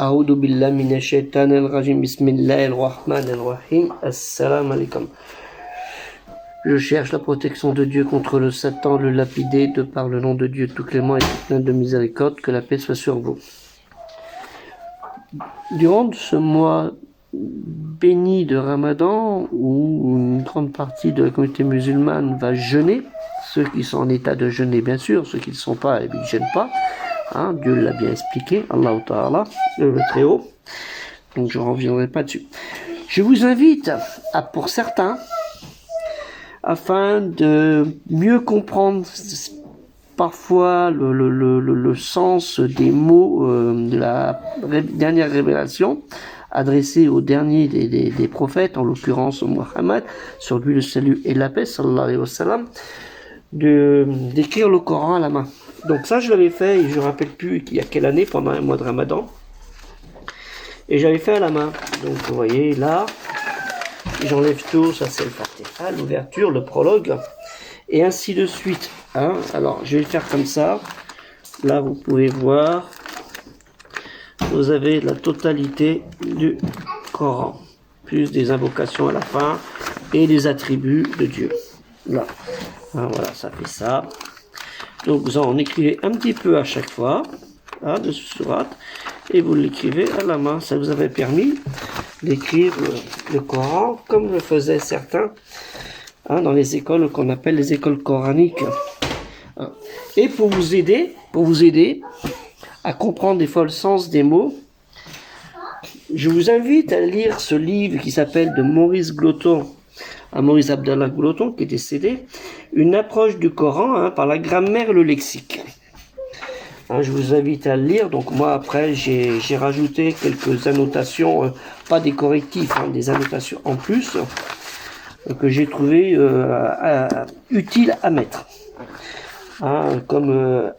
A'udhu billahi minash shaitanir rajim. Bismillahir rahmanir rahim. Assalamu alaikum. Je cherche la protection de Dieu contre le Satan, le lapidé, de par le nom de Dieu tout clément et tout plein de miséricorde. Que la paix soit sur vous. Durant ce mois béni de Ramadan, où une grande partie de la communauté musulmane va jeûner, ceux qui sont en état de jeûner bien sûr, ceux qui ne sont pas, ils ne jeûnent pas. Hein, Dieu l'a bien expliqué, Allah Ta'ala, le très haut. Donc je ne reviendrai pas dessus. Je vous invite, pour certains, afin de mieux comprendre parfois le sens des mots de la dernière révélation adressée au dernier des prophètes, en l'occurrence Muhammad, sur lui le salut et la paix, sallallahu alayhi wa sallam, d'écrire le Coran à la main. Donc ça je l'avais fait, et je ne me rappelle plus il y a quelle année, pendant un mois de Ramadan, et j'avais fait à la main. Donc vous voyez là, j'enlève tout, ça c'est le Fatiha, l'ouverture, le prologue, et ainsi de suite. Hein. Alors je vais le faire comme ça. Là vous pouvez voir, vous avez la totalité du Coran, plus des invocations à la fin, et les attributs de Dieu. Là, hein, voilà, ça fait ça. Donc vous en écrivez un petit peu à chaque fois, hein, de ce sourate, et vous l'écrivez à la main. Ça vous avait permis d'écrire le Coran comme le faisaient certains, hein, dans les écoles qu'on appelle les écoles coraniques. Hein. Et pour vous aider à comprendre des fois le sens des mots, je vous invite à lire ce livre qui s'appelle de Maurice Gloton, Maurice Abdallah Gloton, qui est décédé, une approche du Coran, hein, par la grammaire et le lexique. Hein, je vous invite à le lire. Donc moi après j'ai rajouté quelques annotations, pas des correctifs, hein, des annotations en plus que j'ai trouvé utiles à mettre. Hein, comme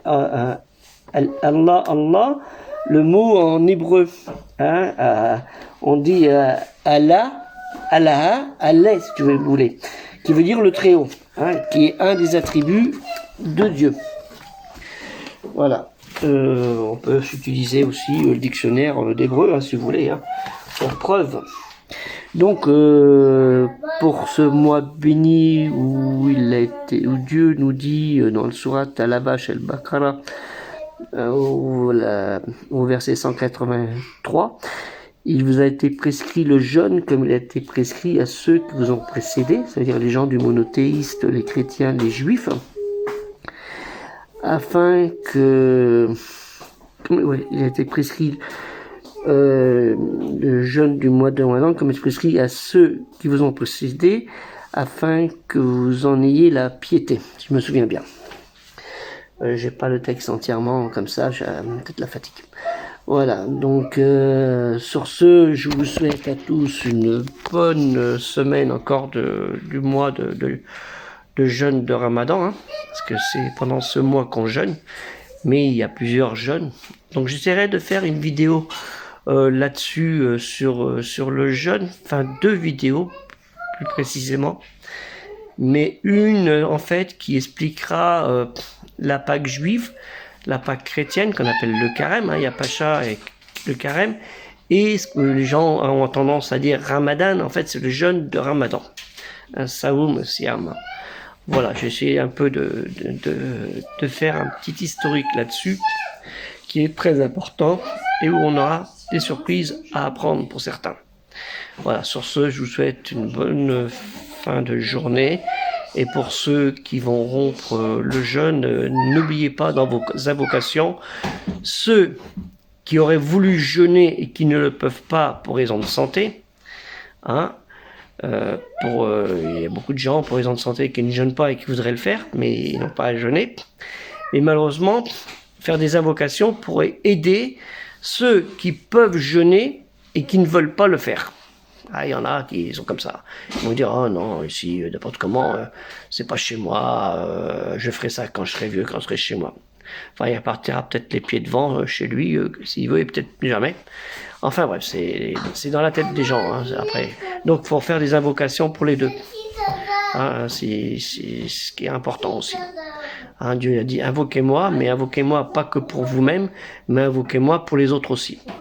Allah, le mot en hébreu, hein, on dit Allah, Allah, si tu voulais, qui veut dire le très haut, hein, qui est un des attributs de Dieu. Voilà. On peut utiliser aussi le dictionnaire d'hébreu, hein, si vous voulez, hein, pour preuve. Donc, pour ce mois béni où Dieu nous dit dans le sourate Al-Abash al-Baqarah, au verset 183, il vous a été prescrit le jeûne comme il a été prescrit à ceux qui vous ont précédés, c'est-à-dire les gens du monothéiste, les chrétiens, les juifs, afin que... Ouais, il a été prescrit le jeûne du mois de Ramadan comme il est prescrit à ceux qui vous ont précédés, afin que vous en ayez la piété, si je me souviens bien. J'ai pas le texte entièrement comme ça, j'ai peut-être la fatigue. Voilà, donc sur ce, je vous souhaite à tous une bonne semaine encore du mois de jeûne de Ramadan, hein, parce que c'est pendant ce mois qu'on jeûne, mais il y a plusieurs jeûnes. Donc j'essaierai de faire une vidéo là-dessus sur le jeûne, enfin 2 vidéos plus précisément, mais une en fait qui expliquera la Pâque juive, la Pâque chrétienne qu'on appelle le carême, hein, il y a Pacha et le carême, et ce que les gens ont tendance à dire Ramadan, en fait c'est le jeûne de Ramadan, un Saoum Siam. Voilà, j'ai essayé un peu de faire un petit historique là-dessus, qui est très important, et où on aura des surprises à apprendre pour certains. Voilà, sur ce, je vous souhaite une bonne fin de journée. Et pour ceux qui vont rompre le jeûne, n'oubliez pas dans vos invocations, ceux qui auraient voulu jeûner et qui ne le peuvent pas pour raison de santé, hein, il y a beaucoup de gens pour raison de santé qui ne jeûnent pas et qui voudraient le faire, mais ils n'ont pas à jeûner. Mais malheureusement, faire des invocations pourrait aider ceux qui peuvent jeûner et qui ne veulent pas le faire. Ah, il y en a qui sont comme ça. Ils vont dire, oh non, ici, n'importe comment, c'est pas chez moi, je ferai ça quand je serai vieux, quand je serai chez moi. Enfin, il repartira peut-être les pieds devant chez lui, s'il veut, et peut-être plus jamais. Enfin bref, c'est dans la tête des gens, hein, après. Donc, il faut faire des invocations pour les deux. Hein, c'est ce qui est important aussi. Hein, Dieu a dit, invoquez-moi, mais invoquez-moi pas que pour vous-même, mais invoquez-moi pour les autres aussi.